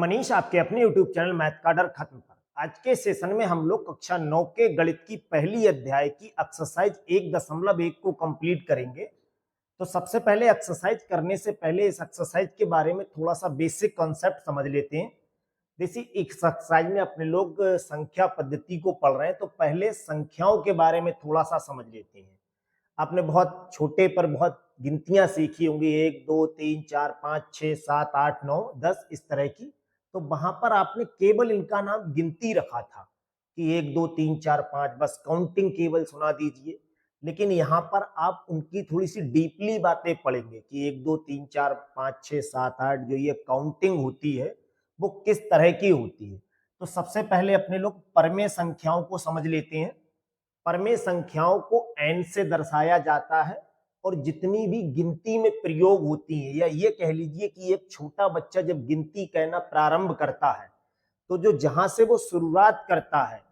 मनीष आपके अपने YouTube channel math का डर खत्म पर। आज के सेशन में हम लोग कक्षा 9 के गणित की पहली अध्याय की एक्सरसाइज 1.1 को कंप्लीट करेंगे। तो सबसे पहले एक्सरसाइज करने से पहले इस एक्सरसाइज के बारे में थोड़ा सा बेसिक कॉन्सेप्ट समझ लेते हैं। जैसे एक्सरसाइज में अपने लोग संख्या पद्धति को पढ़ रहे हैं, तो पहले संख्याओं के बारे में थोड़ा सा समझ लेते हैं। आपने बहुत छोटे पर बहुत गिनतियां सीखी होंगी, 1 2 3 4 5 6 7 8 9 10 इस तरह की। तो वहां पर आपने केवल इनका नाम गिनती रखा था कि 1 2 3 4 5, बस काउंटिंग केवल सुना दीजिए। लेकिन यहाँ पर आप उनकी थोड़ी सी डीपली बातें पढ़ेंगे कि 1 2 3 4 5 6 7 8 जो ये काउंटिंग होती है वो किस तरह की होती है। तो सबसे पहले अपने लोग परमेय संख्याओं को समझ लेते हैं। परमेय संख्याओं को n से दर्शाया जाता है, और जितनी भी गिनती में प्रयोग होती है, या ये कह लीजिए कि एक छोटा बच्चा जब गिनती कहना प्रारंभ करता है तो जो जहां से वो शुरुआत करता है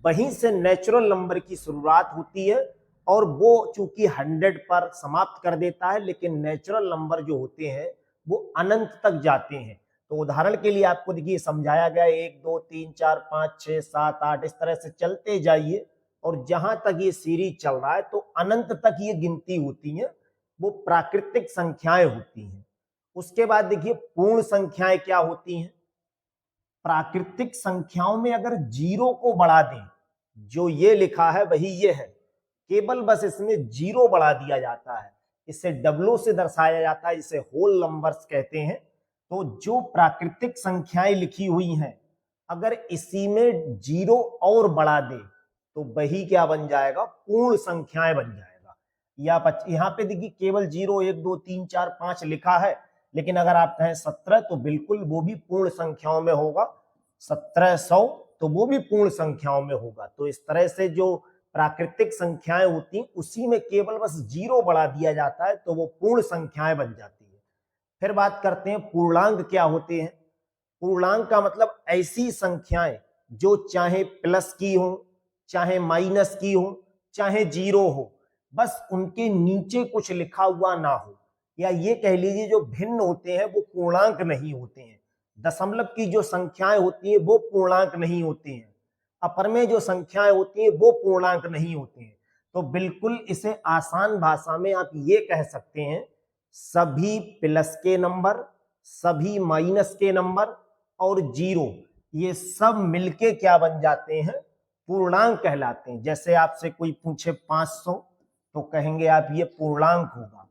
वहीं से नेचुरल नंबर की शुरुआत होती है, और वो चूंकि 100 पर समाप्त कर देता है, लेकिन नेचुरल नंबर जो होते हैं वो अनंत तक जाते हैं। तो उदाहरण के लिए आपको देखिए समझाया गया 1 2 3 4 5 6 7 8 इस तरह से चलते जाइए, और जहां तक ये सीरीज चल रहा है तो अनंत तक ये गिनती होती है, वो प्राकृतिक संख्याएं होती हैं। उसके बाद देखिए पूर्ण संख्याएं क्या होती हैं। प्राकृतिक संख्याओं में अगर जीरो को बढ़ा दें, जो ये लिखा है वही ये है, केवल बस इसमें जीरो बढ़ा दिया जाता है, इसे डबलों से दर्शाया जाता है, इसे होल नंबर्स कहते हैं। तो जो प्राकृतिक संख्याएं लिखी हुई हैं, अगर इसी में जीरो और बढ़ा दे तो वही क्या बन जाएगा, पूर्ण संख्याएं बन जाएगा। या यहाँ पे देखिए केवल 0 1 2 3 4 5 लिखा है, लेकिन अगर आप कहें 17 तो बिल्कुल वो भी पूर्ण संख्याओं में होगा। 1700 तो वो भी पूर्ण संख्याओं में होगा। तो इस तरह से जो प्राकृतिक संख्याएं होती हैं उसी में केवल बस जीरो बढ़ा दिया जाता है तो वो पूर्ण संख्याएं बन जाती है। फिर बात करते हैं पूर्णांक क्या होते हैं। पूर्णांक का मतलब ऐसी संख्याएं जो चाहे प्लस की हो, चाहे माइनस की हो, चाहे जीरो हो, बस उनके नीचे कुछ लिखा हुआ ना हो, या ये कह लीजिए जो भिन्न होते हैं वो पूर्णांक नहीं होते हैं। दशमलव की जो संख्याएं होती हैं वो पूर्णांक नहीं होती हैं। अपर में जो संख्याएं होती हैं वो पूर्णांक नहीं होती हैं। तो बिल्कुल इसे आसान भाषा में आप ये कह सकते हैं, सभी प्लस के नंबर, सभी माइनस के नंबर और जीरो, ये सब मिलके क्या बन जाते हैं, पूर्णांक कहलाते हैं। जैसे आपसे कोई पूछे 500 तो कहेंगे आप ये पूर्णांक होगा।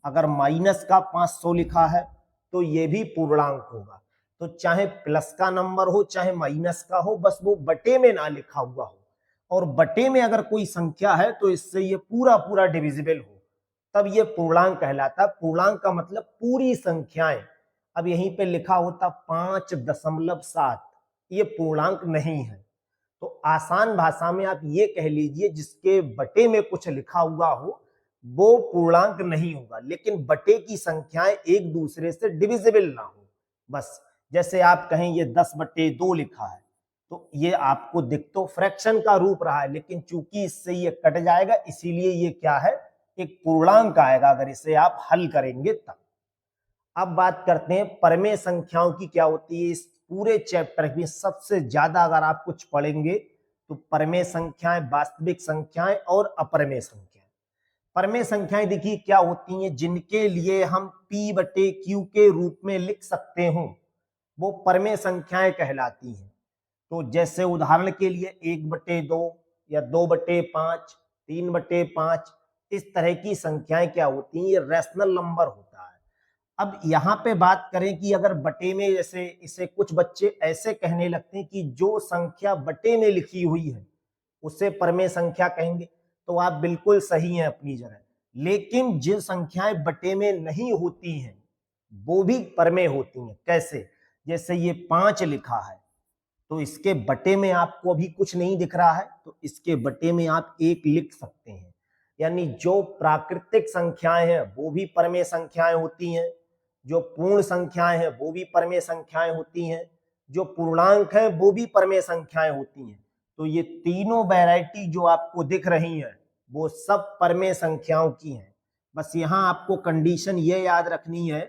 अगर माइनस का 500 लिखा है तो ये भी पूर्णांक होगा। तो चाहे प्लस का नंबर हो चाहे माइनस का हो, बस वो बटे में ना लिखा हुआ हो, और बटे में अगर कोई संख्या है तो इससे ये पूरा पूरा डिविजिबल हो, तब ये पूर्णांक कहलाता है। पूर्णांक का मतलब पूरी संख्याएं। अब यहीं पे लिखा होता 5.7, ये पूर्णांक नहीं है। तो आसान भाषा में आप ये कह लीजिए जिसके बटे में कुछ लिखा हुआ हो वो पूर्णांक नहीं होगा, लेकिन बटे की संख्याएं एक दूसरे से डिविजिबल ना हो। बस जैसे आप कहें ये 10/2 लिखा है तो ये आपको दिख तो फ्रैक्शन का रूप रहा है, लेकिन चूंकि इससे ये कट जाएगा इसीलिए ये क्या है, एक पूर्णांक आएगा अगर इसे आप हल करेंगे तब। अब बात करते हैं परमेय संख्याओं की क्या होती है। इस पूरे चैप्टर में सबसे ज्यादा अगर आप कुछ पढ़ेंगे तो परमेय संख्याएं, वास्तविक संख्याएं और अपरमेय संख्याएं। परमेय संख्याएं देखिए क्या होती हैं, जिनके लिए हम P/Q के रूप में लिख सकते हो वो परमेय संख्याएं कहलाती हैं। तो जैसे उदाहरण के लिए 1/2 या 2/5, 3/5 इस तरह की संख्याएं क्या होती हैं, ये रैशनल नंबर होता है। अब यहाँ पे बात करें कि अगर बटे में, जैसे इसे कुछ बच्चे ऐसे कहने लगते हैं कि जो संख्या बटे में लिखी हुई है उसे परमेय संख्या कहेंगे, तो आप बिल्कुल सही हैं अपनी जगह। लेकिन जो संख्याएं बटे में नहीं होती हैं वो भी परमेय होती हैं। कैसे, जैसे ये 5 लिखा है तो इसके बटे में आपको अभी कुछ नहीं दिख रहा है तो इसके बटे में आप 1 लिख सकते हैं। यानी जो प्राकृतिक संख्याएं हैं वो भी परमेय संख्याएं होती हैं, जो पूर्ण संख्याएं हैं वो भी परमेय संख्याएं होती हैं, जो पूर्णांक हैं वो भी परमेय संख्याएं होती हैं। तो ये तीनों वैरायटी जो आपको दिख रही हैं वो सब परमेय संख्याओं की हैं। बस यहाँ आपको कंडीशन ये याद रखनी है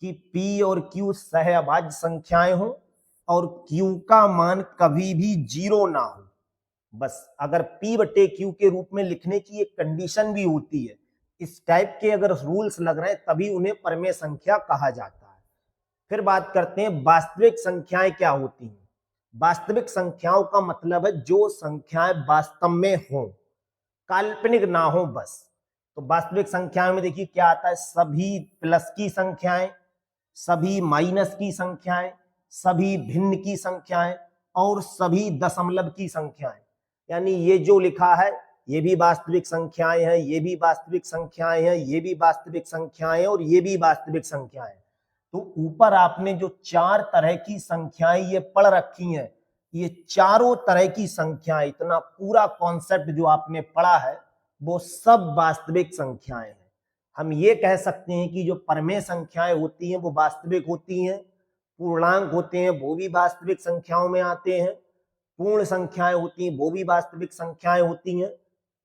कि P और Q सहअभाज्य संख्याएं हों, और Q का मान कभी भी 0 ना हो। बस अगर P बटे Q के रूप में लिखने की एक कंडीशन भी होती है, इस टाइप के अगर रूल्स लग रहे हैं तभी उन्हें परमेय संख्या कहा जाता है। फिर बात करते हैं वास्तविक संख्याएं क्या होती हैं। वास्तविक संख्याओं का मतलब है जो संख्याएं वास्तव में हो, काल्पनिक ना हो बस। तो वास्तविक संख्याओं में देखिए क्या आता है, सभी प्लस की संख्याएं, सभी माइनस की संख्याएं, सभी भिन्न की संख्याएं और सभी दशमलव की संख्याएं। यानी ये जो लिखा है ये भी वास्तविक संख्याएं हैं, ये भी वास्तविक संख्याएं हैं, ये भी वास्तविक संख्याएं और ये भी वास्तविक संख्याएं। तो ऊपर आपने जो 4 तरह की संख्याएं ये पढ़ रखी हैं, ये चारों तरह की संख्याएं, इतना पूरा कॉन्सेप्ट जो आपने पढ़ा है वो सब वास्तविक संख्याएं हैं। हम ये कह सकते हैं कि जो परमेय संख्याएं होती हैं वो वास्तविक होती हैं, पूर्णांक होते हैं वो भी वास्तविक संख्याओं में आते हैं, पूर्ण संख्याएं होती हैं वो भी वास्तविक संख्याएं होती हैं,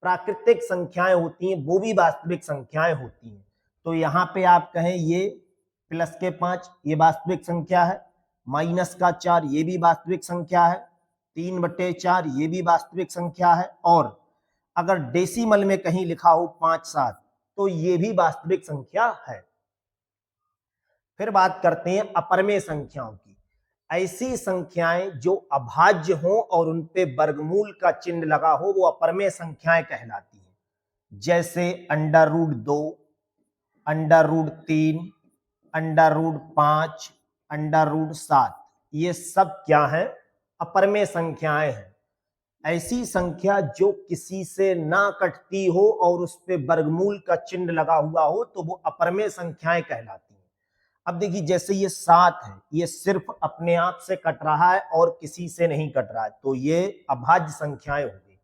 प्राकृतिक संख्याएं होती हैं वो भी वास्तविक संख्याएं होती हैं। तो यहाँ पे आप कहें ये प्लस के 5 ये वास्तविक संख्या है, माइनस का 4 ये भी वास्तविक संख्या है, 3/4 ये भी वास्तविक संख्या है, और अगर डेसिमल में कहीं लिखा हो 5-7 तो ये भी वास्तविक संख्या है। फिर बात करते हैं अपरमेय संख्याओं की। ऐसी संख्याएं जो अभाज्य हो और उन पे वर्गमूल का चिन्ह लगा हो वो अपरमेय संख्याएं कहलाती हैं। जैसे √2, √3, √5, √7, ये सब क्या है, अपरमेय संख्याएं हैं। ऐसी संख्या जो किसी से ना कटती हो और उस पे वर्गमूल का चिन्ह लगा हुआ हो तो वो अपरमेय संख्याएं कहलाती हैं। अब देखिए जैसे ये 7 है, ये सिर्फ अपने आप से कट रहा है और किसी से नहीं कट रहा है, तो ये अभाज्य संख्याएं हो गई।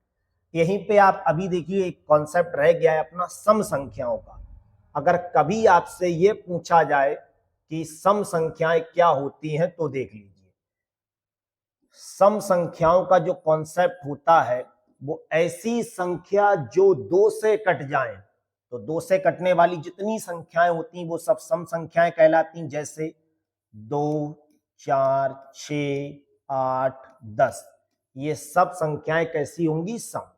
यहीं पे आप अभी देखिए एक कॉन्सेप्ट रह गया है अपना सम संख्याओं का। अगर कभी आपसे ये पूछा जाए कि सम संख्याएं क्या होती हैं तो देख लीजिए, सम संख्याओं का जो कॉन्सेप्ट होता है वो ऐसी संख्या जो 2 से कट जाए। तो 2 से कटने वाली जितनी संख्याएं होती हैं वो सब सम संख्याएं कहलाती हैं। जैसे 2, 4, 6, 8, 10, ये सब संख्याएं कैसी होंगी, सम।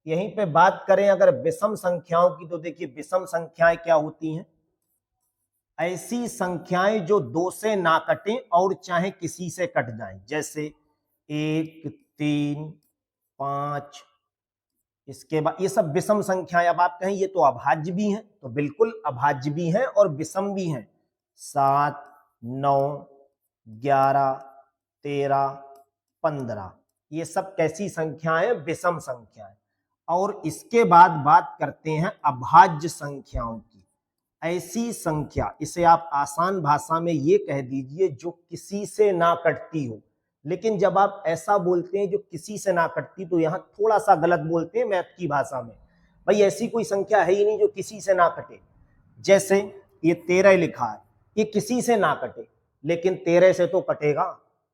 यहीं पे बात करें अगर विषम संख्याओं की तो देखिए विषम संख्याएं क्या होती हैं, ऐसी संख्याएं जो 2 से ना कटें और चाहे किसी से कट जाएं। जैसे 1, 3, 5, इसके बाद ये सब विषम संख्याएं। अब आप कहें ये तो अभाज्य भी हैं, तो बिल्कुल अभाज्य भी हैं और विषम भी हैं। 7, 9, 11, 13, 15, ये सब कैसी संख्याएं, विषम संख्याएं। और इसके बाद बात करते हैं अभाज्य संख्याओं की। ऐसी संख्या, इसे आप आसान भाषा में ये कह दीजिए जो किसी से ना कटती हो। लेकिन जब आप ऐसा बोलते हैं जो किसी से ना कटती तो यहां थोड़ा सा गलत बोलते हैं मैथ की भाषा में। भाई ऐसी कोई संख्या है ही नहीं जो किसी से ना कटे। जैसे ये 13 लिखा है, ये किसी से ना कटे, लेकिन 13 से तो कटेगा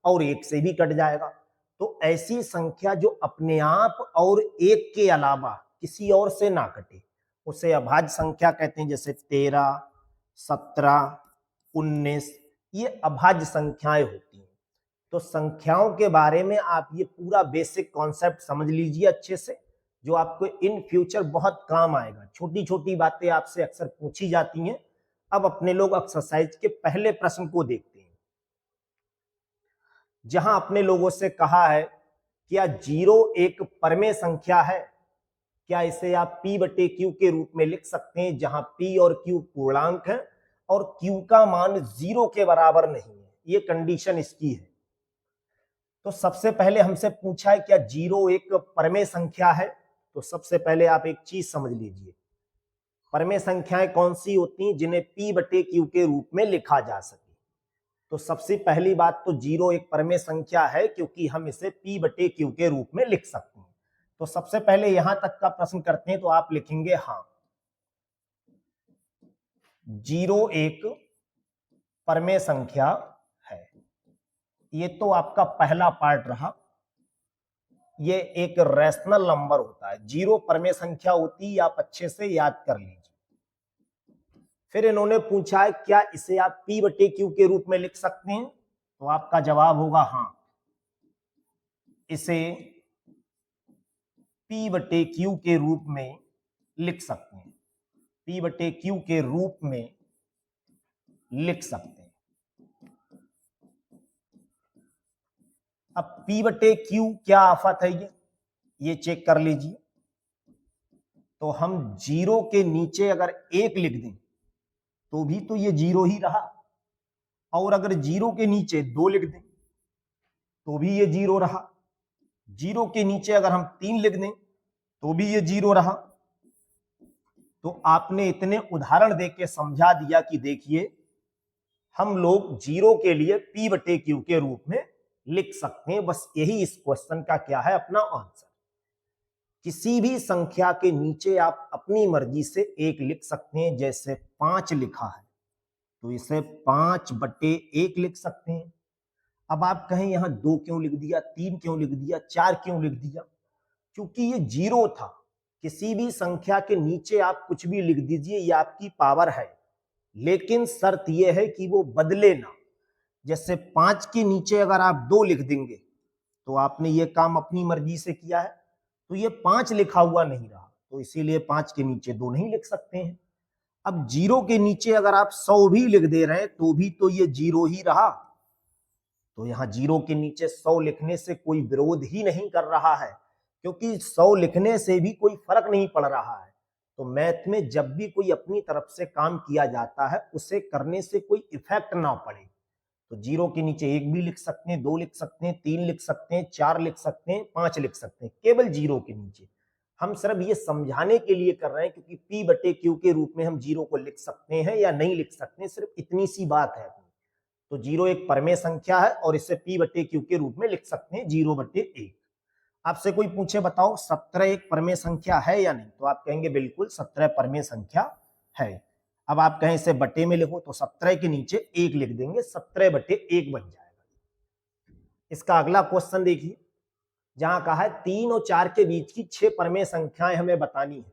और 1 से भी कट जाएगा। तो ऐसी संख्या जो अपने आप और 1 के अलावा किसी और से ना कटे उसे अभाज्य संख्या कहते हैं। जैसे 13, 17, 19, ये अभाज्य संख्याएं होती हैं। तो संख्याओं के बारे में आप ये पूरा बेसिक कॉन्सेप्ट समझ लीजिए अच्छे से, जो आपको इन फ्यूचर बहुत काम आएगा। छोटी छोटी बातें आपसे अक्सर पूछी जाती हैं। अब अपने लोग एक्सरसाइज के पहले प्रश्न को देखते हैं, जहां अपने लोगों से कहा है क्या 0 एक परमेय संख्या है? क्या इसे आप P बटे Q के रूप में लिख सकते हैं, जहां P और Q पूर्णांक है और Q का मान 0 के बराबर नहीं है, ये कंडीशन इसकी है। तो सबसे पहले हमसे पूछा है क्या 0 एक परमेय संख्या है? तो सबसे पहले आप एक चीज समझ लीजिए, परमेय संख्याएं कौन सी होती हैं जिन्हें P बटे Q के रूप में लिखा जा सके? तो सबसे पहली बात तो 0 एक परमेय संख्या है क्योंकि हम इसे P बटे Q के रूप में लिख सकते हैं। तो सबसे पहले यहां तक का प्रश्न करते हैं तो आप लिखेंगे हाँ, 0 एक परमेय संख्या है। ये तो आपका पहला पार्ट रहा। ये एक रैशनल नंबर होता है, 0 परमेय संख्या होती है, आप अच्छे से याद कर लीजिए। फिर इन्होंने पूछा है क्या इसे आप P बटे Q के रूप में लिख सकते हैं? तो आपका जवाब होगा हाँ, इसे P/Q के रूप में लिख सकते हैं, P/Q के रूप में लिख सकते हैं। अब P/Q क्या आफत है ये चेक कर लीजिए। तो हम 0 के नीचे अगर 1 लिख दें तो भी तो ये 0 ही रहा, और अगर 0 के नीचे 2 लिख दें तो भी ये 0 रहा, 0 के नीचे अगर हम 3 लिख दें तो भी ये 0 रहा। तो आपने इतने उदाहरण देके समझा दिया कि देखिए हम लोग 0 के लिए P/Q के रूप में लिख सकते हैं। बस यही इस क्वेश्चन का क्या है, अपना आंसर। किसी भी संख्या के नीचे आप अपनी मर्जी से 1 लिख सकते हैं। जैसे 5 लिखा है तो इसे 5/1 लिख सकते हैं। अब आप कहें यहां 2 क्यों लिख दिया, 3 क्यों लिख दिया, 4 क्यों लिख दिया? क्योंकि ये 0 था। किसी भी संख्या के नीचे आप कुछ भी लिख दीजिए, ये आपकी पावर है, लेकिन शर्त यह है कि वो बदले ना। जैसे 5 के नीचे अगर आप 2 लिख देंगे तो आपने ये काम अपनी मर्जी से किया है, तो ये 5 लिखा हुआ नहीं रहा, तो इसीलिए 5 के नीचे 2 नहीं लिख सकते हैं। अब 0 के नीचे अगर आप 100 भी लिख दे रहे हैं तो भी तो ये 0 ही रहा, तो यहां 0 के नीचे 100 लिखने से कोई विरोध ही नहीं कर रहा है, क्योंकि 100 लिखने से भी कोई फर्क नहीं पड़ रहा है। तो मैथ में जब भी कोई अपनी तरफ से काम किया जाता है उसे करने से कोई इफेक्ट ना पड़े। तो 0 के नीचे 1 भी लिख सकते हैं, 2 लिख सकते हैं, 3 लिख सकते हैं, 4 लिख सकते हैं, 5 लिख सकते हैं, केवल 0 के नीचे। हम सिर्फ ये समझाने के लिए कर रहे हैं क्योंकि P/Q के रूप में हम 0 को लिख सकते हैं या नहीं लिख सकते हैं, सिर्फ इतनी सी बात है। तो 0 एक परमेय संख्या है और इसे P/Q के रूप में लिख सकते हैं 0/1। आपसे कोई पूछे बताओ 17 एक परमेय संख्या है या नहीं, तो आप कहेंगे बिल्कुल 17 परमेय संख्या है। अब आप कहें इसे बटे में लिखो तो 17 के नीचे 1 लिख देंगे, 17/1 बन जाएगा। इसका अगला क्वेश्चन देखिए, जहां कहा है 3 और 4 के बीच की 6 परमेय संख्याएं हमें बतानी है।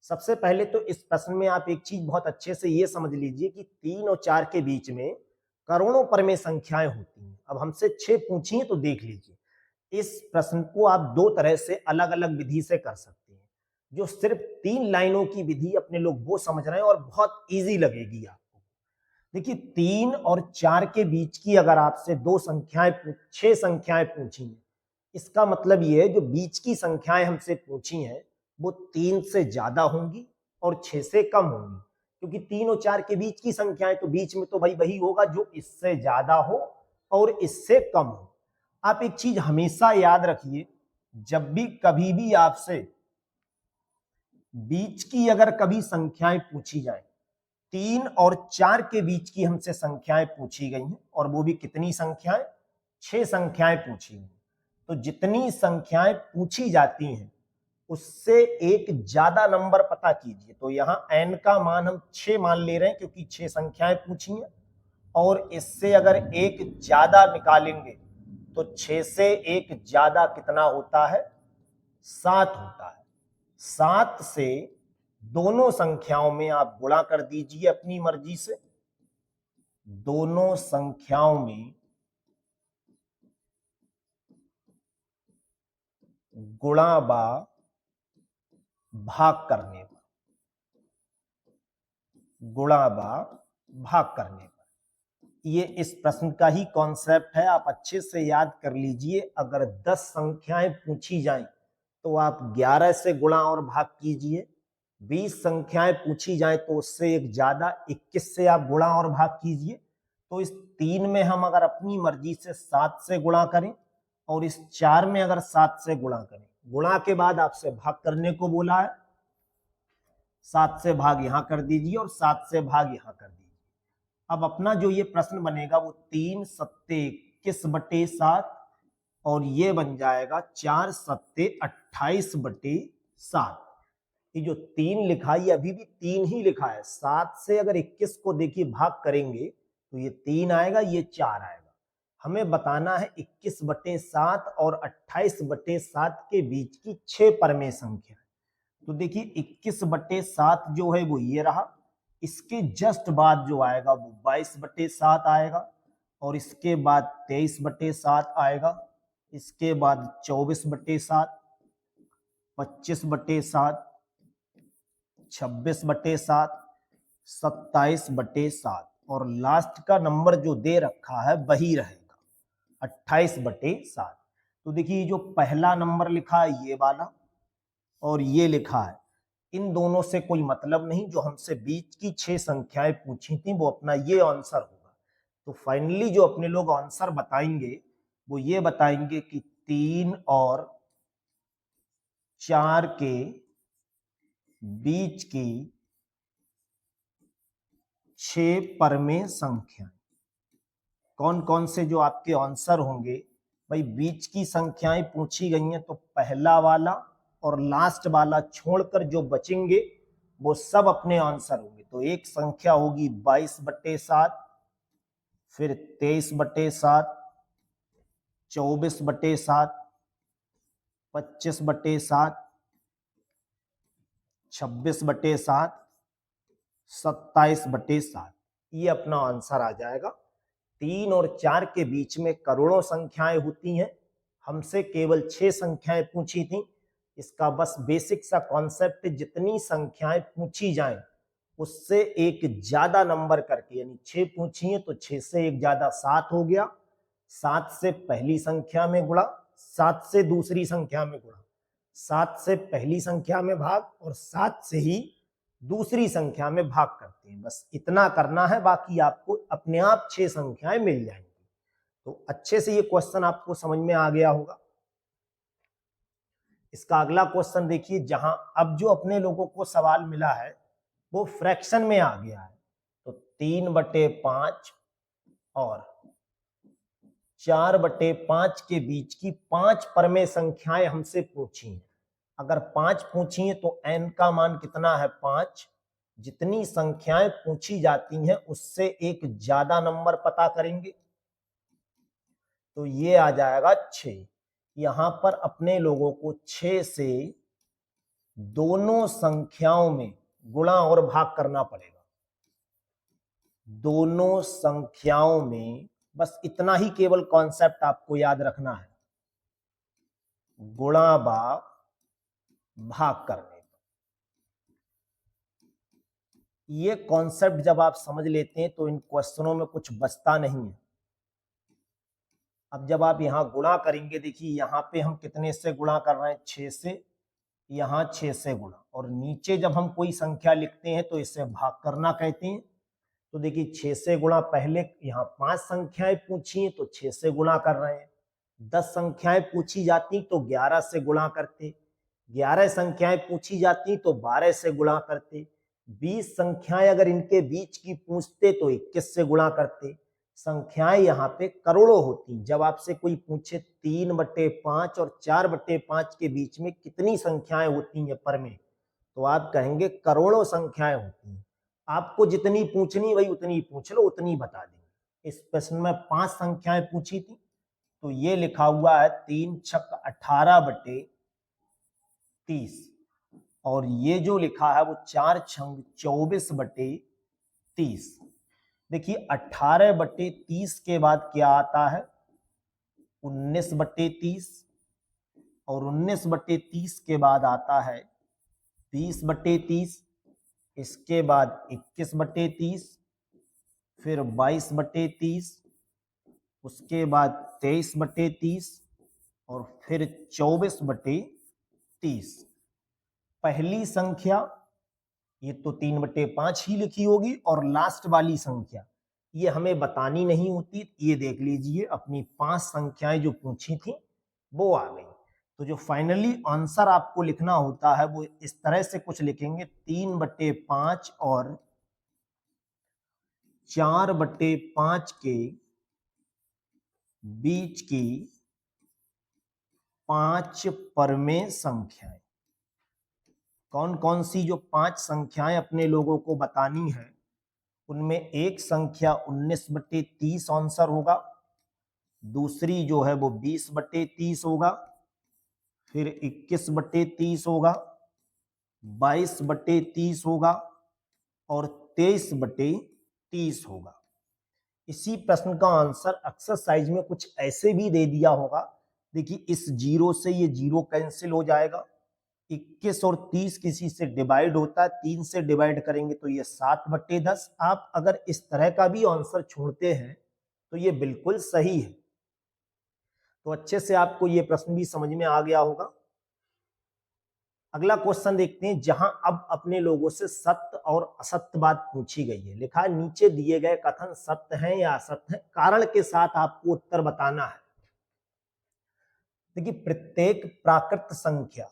सबसे पहले तो इस प्रश्न में आप एक चीज बहुत अच्छे से ये समझ लीजिए कि 3 और 4 के बीच में करोड़ों परमेय संख्याएं होती हैं। अब हमसे 6 पूछी हैं तो देख लीजिए, इस प्रश्न को आप 2 तरह से अलग अलग विधि से कर सकते हैं। जो सिर्फ 3 लाइनों की विधि अपने लोग वो समझ रहे हैं और बहुत इजी लगेगी आपको। देखिए 3 और 4 के बीच की अगर आपसे 6 संख्याएं पूछी हैं, इसका मतलब ये है जो बीच की संख्याएं हमसे पूछी हैं वो 3 से ज्यादा होंगी और 6 से कम होंगी, क्योंकि 3 और 4 के बीच की संख्याएं तो बीच में तो भाई वही होगा जो इससे ज्यादा हो और इससे कम हो। आप एक चीज हमेशा याद रखिए, जब भी कभी भी आपसे बीच की अगर कभी संख्याएं पूछी जाए, 3 और 4 के बीच की हमसे संख्याएं पूछी गई हैं और वो भी कितनी संख्याएं, 6 संख्याएं पूछी गई। तो जितनी संख्याएं पूछी जाती हैं उससे एक ज्यादा नंबर पता कीजिए। तो यहां n का मान हम 6 मान ले रहे हैं क्योंकि 6 संख्याएं पूछी हैं, और इससे अगर एक ज्यादा निकालेंगे तो 6 से एक ज्यादा कितना होता है, 7 होता है। 7 से दोनों संख्याओं में आप गुणा कर दीजिए अपनी मर्जी से, दोनों संख्याओं में गुणा बा भाग करने पर, गुणा बा भाग करने पर। ये इस प्रश्न का ही कॉन्सेप्ट है, आप अच्छे से याद कर लीजिए। अगर 10 संख्याएं पूछी जाएं तो आप 11 से गुणा और भाग कीजिए, 20 संख्याएं पूछी जाएं तो उससे एक ज्यादा 21 से आप गुणा और भाग कीजिए। तो इस 3 में हम अगर अपनी मर्जी से 7 से गुणा करें और इस 4 में अगर 7 से गुणा करें, गुणा के बाद आपसे भाग करने को बोला है, 7 से भाग यहां कर दीजिए और 7 से भाग यहां कर दीजिए। अब अपना जो ये प्रश्न बनेगा वो 3 सत्ते 21/7 और ये बन जाएगा 4 सत्ते 28/7। ये जो 3 लिखा है ये अभी भी 3 ही लिखा है। 7 से अगर 21 को देखिए भाग करेंगे तो ये 3 आएगा, ये 4 आएगा। हमें बताना है 21/7 और 28/7 के बीच की 6 परमेय संख्या। तो देखिए 21/7 जो है वो ये रहा, इसके जस्ट बाद जो आएगा वो 22/7 आएगा और इसके बाद 23/7 आएगा इसके बाद 24/7, 25/7, 26/7, 27/7 और लास्ट का नंबर जो दे रखा है वही रहेगा 28/7। तो देखिए जो पहला नंबर लिखा है ये वाला और ये लिखा है, इन दोनों से कोई मतलब नहीं। जो हमसे बीच की 6 संख्याएं पूछी थी वो अपना ये आंसर होगा। तो फाइनली जो अपने लोग आंसर बताएंगे वो ये बताएंगे कि 3 और 4 के बीच की 6 परमेय संख्याएं। कौन कौन से जो आपके आंसर होंगे भाई, बीच की संख्याएं पूछी गई हैं तो पहला वाला और लास्ट वाला छोड़कर जो बचेंगे वो सब अपने आंसर होंगे। तो एक संख्या होगी 22/7, फिर 23/7, 24/7, 25/7, 26/7, 27/7, ये अपना आंसर आ जाएगा। 3 और 4 के बीच में करोड़ों संख्याएं होती हैं, हमसे केवल 6 संख्याएं पूछी थी। इसका बस बेसिक सा कॉन्सेप्ट, जितनी संख्याएं पूछी जाएं उससे एक ज्यादा नंबर करके, यानी 6 पूछी है तो 6 से एक ज्यादा 7 हो गया, 7 से पहली संख्या में गुणा, 7 से दूसरी संख्या में गुणा, 7 से पहली संख्या में भाग और 7 से ही दूसरी संख्या में भाग करते हैं। बस इतना करना है, बाकी आपको अपने आप 6 संख्याएं मिल जाएंगी। तो अच्छे से ये क्वेश्चन आपको समझ में आ गया होगा। इसका अगला क्वेश्चन देखिए, जहां अब जो अपने लोगों को सवाल मिला है वो फ्रैक्शन में आ गया है। तो 3/5 और 4/5 के बीच की 5 परमेय संख्याएं हमसे पूछी हैं। अगर 5 पूछी हैं तो n का मान कितना है 5। जितनी संख्याएं पूछी जाती हैं उससे एक ज्यादा नंबर पता करेंगे तो ये आ जाएगा 6। यहां पर अपने लोगों को 6 से दोनों संख्याओं में गुणा और भाग करना पड़ेगा। दोनों संख्याओं में बस इतना ही केवल कॉन्सेप्ट आपको याद रखना है, गुणा भाग करने। ये कॉन्सेप्ट जब आप समझ लेते हैं तो इन क्वेश्चनों में कुछ बचता नहीं है। अब जब आप यहां गुणा करेंगे, देखिए यहां पे हम कितने से गुणा कर रहे हैं 6 से, यहां 6 से गुणा, और नीचे जब हम कोई संख्या लिखते हैं तो इसे भाग करना कहते हैं। तो देखिए 6 से गुणा, पहले यहाँ 5 संख्याएं पूछी हैं तो 6 से गुणा कर रहे हैं। 10 संख्याएं पूछी जाती तो 11 से गुणा करते, 11 संख्याएं पूछी जाती तो 12 से गुणा करते, 20 संख्याएं अगर इनके बीच की पूछते तो 21 से गुणा करते। संख्याएं यहाँ पे करोड़ों होती। जब आपसे कोई पूछे 3/5 और 4/5 के बीच में कितनी संख्याएं होती हैं पर में, तो आप कहेंगे करोड़ों संख्याएं होती हैं। आपको जितनी पूछनी भाई उतनी पूछ लो, उतनी बता देंगे। इस प्रश्न में 5 संख्याएं पूछी थी तो ये लिखा हुआ है 3 छक 18/30 और ये जो लिखा है वो 4 छंग 24/30। देखिए 18/30 के बाद क्या आता है 19/30 और 19/30 के बाद आता है 20/30, इसके बाद 21/30, फिर 22/30, उसके बाद 23/30 और फिर 24/30। पहली संख्या ये तो 3/5 ही लिखी होगी और लास्ट वाली संख्या ये हमें बतानी नहीं होती। ये देख लीजिए अपनी 5 संख्याएं जो पूछी थी वो आ गई। तो जो फाइनली आंसर आपको लिखना होता है वो इस तरह से कुछ लिखेंगे, 3/5 और 4/5 के बीच की 5 परमेय संख्याएं। कौन कौन सी जो 5 संख्याएं अपने लोगों को बतानी है, उनमें एक संख्या 19/30 आंसर होगा, दूसरी जो है वो 20/30 होगा, फिर 21/30 होगा, 22/30 होगा और 23/30 होगा। इसी प्रश्न का आंसर एक्सरसाइज में कुछ ऐसे भी दे दिया होगा देखिए इस 0 से ये 0 कैंसिल हो जाएगा, 21 और 30 किसी से डिवाइड होता है, 3 से डिवाइड करेंगे तो ये 7/10। आप अगर इस तरह का भी आंसर छोड़ते हैं तो ये बिल्कुल सही है। तो अच्छे से आपको ये प्रश्न भी समझ में आ गया होगा। अगला क्वेश्चन देखते हैं, जहां अब अपने लोगों से सत्य और असत्य बात पूछी गई है। लिखा है नीचे दिए गए कथन सत्य हैं या असत्य हैं, कारण के साथ आपको उत्तर बताना है। देखिए प्रत्येक प्राकृत संख्या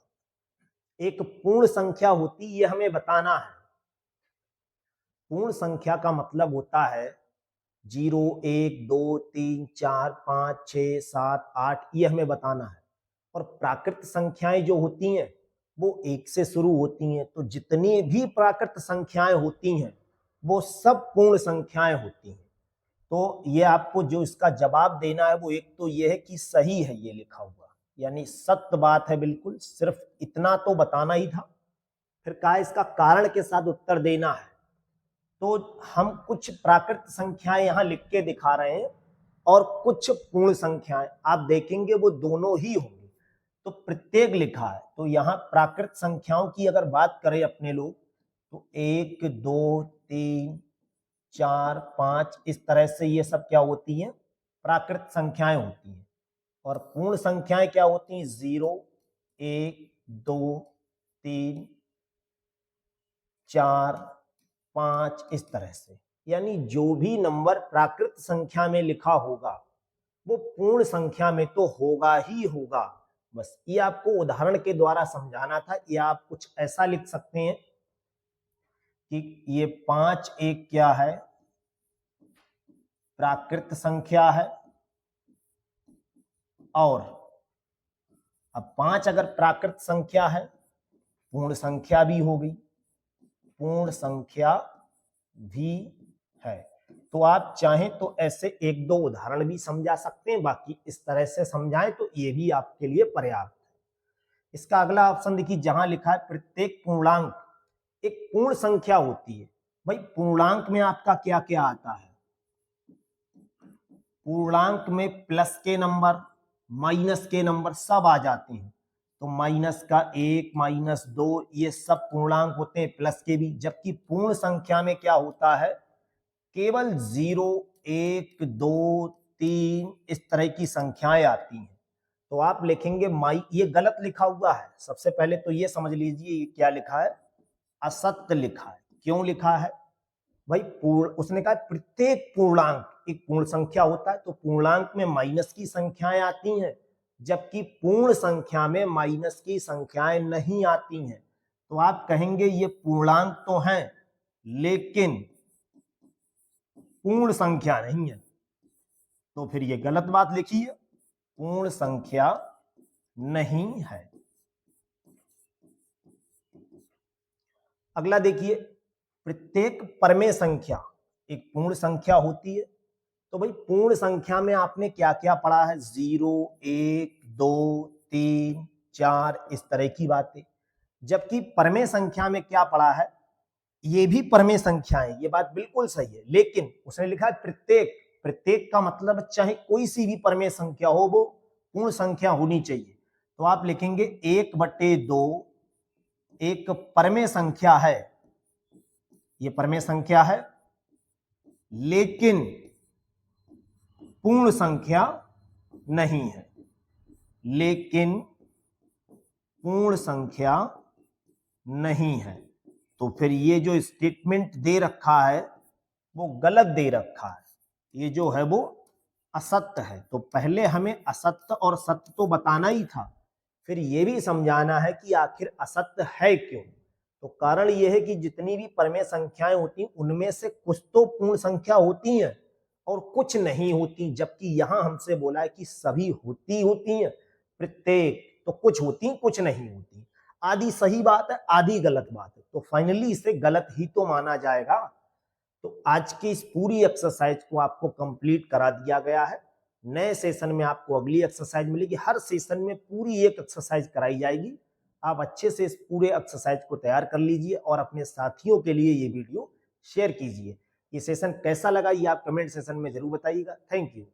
एक पूर्ण संख्या होती, ये हमें बताना है। पूर्ण संख्या का मतलब होता है 0, 1, 2, 3, 4, 5, 6, 7, 8, ये हमें बताना है। और प्राकृत संख्याएं जो होती हैं वो 1 से शुरू होती हैं। तो जितनी भी प्राकृत संख्याएं होती हैं वो सब पूर्ण संख्याएं होती हैं। तो ये आपको जो इसका जवाब देना है वो एक तो ये है कि सही है ये लिखा हुआ, यानी सत्य बात है बिल्कुल, सिर्फ इतना तो बताना ही था। फिर कहा इसका कारण के साथ उत्तर देना है। तो हम कुछ प्राकृत संख्याएं यहां लिख के दिखा रहे हैं और कुछ पूर्ण संख्याएं, आप देखेंगे वो दोनों ही होंगे। तो प्रत्येक लिखा है, तो यहाँ प्राकृत संख्याओं की अगर बात करें अपने लोग तो 1, 2, 3, 4, 5 इस तरह से ये सब क्या होती हैं, प्राकृत संख्याएं होती हैं। और पूर्ण संख्याएं क्या होती हैं, 0, 1, 2, 3, 4, 5 इस तरह से। यानी जो भी नंबर प्राकृत संख्या में लिखा होगा वो पूर्ण संख्या में तो होगा ही होगा। बस ये आपको उदाहरण के द्वारा समझाना था। या आप कुछ ऐसा लिख सकते हैं कि ये 5 एक क्या है, प्राकृत संख्या है। और अब 5 अगर प्राकृत संख्या है, पूर्ण संख्या भी हो गई, पूर्ण संख्या भी है। तो आप चाहें तो ऐसे 1-2 उदाहरण भी समझा सकते हैं, बाकी इस तरह से समझाएं तो ये भी आपके लिए पर्याप्त है। इसका अगला ऑप्शन देखिए, जहां लिखा है प्रत्येक पूर्णांक एक पूर्ण संख्या होती है। भाई पूर्णांक में आपका क्या क्या आता है, पूर्णांक में प्लस के नंबर, माइनस के नंबर सब आ जाते हैं। तो माइनस का 1, -2 ये सब पूर्णांक होते हैं, प्लस के भी। जबकि पूर्ण संख्या में क्या होता है, केवल 0, 1, 2, 3 इस तरह की संख्याएं आती हैं। तो आप लिखेंगे ये गलत लिखा हुआ है। सबसे पहले तो ये समझ लीजिए ये क्या लिखा है, असत्य लिखा है। क्यों लिखा है भाई, उसने कहा प्रत्येक पूर्णांक एक पूर्ण संख्या होता है। तो पूर्णांक में माइनस की संख्याएं आती हैं, जबकि पूर्ण संख्या में माइनस की संख्याएं नहीं आती हैं। तो आप कहेंगे ये पूर्णांक तो हैं लेकिन पूर्ण संख्या नहीं है। तो फिर ये गलत बात लिखी है, पूर्ण संख्या नहीं है। अगला देखिए, प्रत्येक परमेय संख्या एक पूर्ण संख्या होती है। तो भाई पूर्ण संख्या में आपने क्या क्या पढ़ा है, 0, 1, 2, 3, 4 इस तरह की बातें। जबकि परमेय संख्या में क्या पढ़ा है, ये भी परमेय संख्या है, ये बात बिल्कुल सही है। लेकिन उसने लिखा है प्रत्येक, प्रत्येक का मतलब चाहे कोई सी भी परमेय संख्या हो वो पूर्ण संख्या होनी चाहिए। तो आप लिखेंगे 1/2 एक परमेय संख्या है, ये परमेय संख्या है लेकिन पूर्ण संख्या नहीं है, लेकिन पूर्ण संख्या नहीं है। तो फिर ये जो स्टेटमेंट दे रखा है वो गलत दे रखा है, ये जो है वो असत्य है। तो पहले हमें असत्य और सत्य तो बताना ही था, फिर ये भी समझाना है कि आखिर असत्य है क्यों। तो कारण ये है कि जितनी भी परमेय संख्याएं होती हैं उनमें से कुछ तो पूर्ण संख्या होती हैं और कुछ नहीं होती। जबकि यहां हमसे बोला है कि सभी होती हैं, प्रत्येक तो कुछ होती कुछ नहीं होती। आधी सही बात है, आधी गलत बात है। तो फाइनली इसे गलत ही तो माना जाएगा। तो आज की इस पूरी एक्सरसाइज को आपको कंप्लीट करा दिया गया है। नए सेशन में आपको अगली एक्सरसाइज मिलेगी। हर सेशन में पूरी एक एक्सरसाइज कराई जाएगी। आप अच्छे से इस पूरे एक्सरसाइज को तैयार कर लीजिए और अपने साथियों के लिए ये वीडियो शेयर कीजिए। ये सेशन कैसा लगा ये आप कमेंट सेशन में जरूर बताइएगा। Thank you.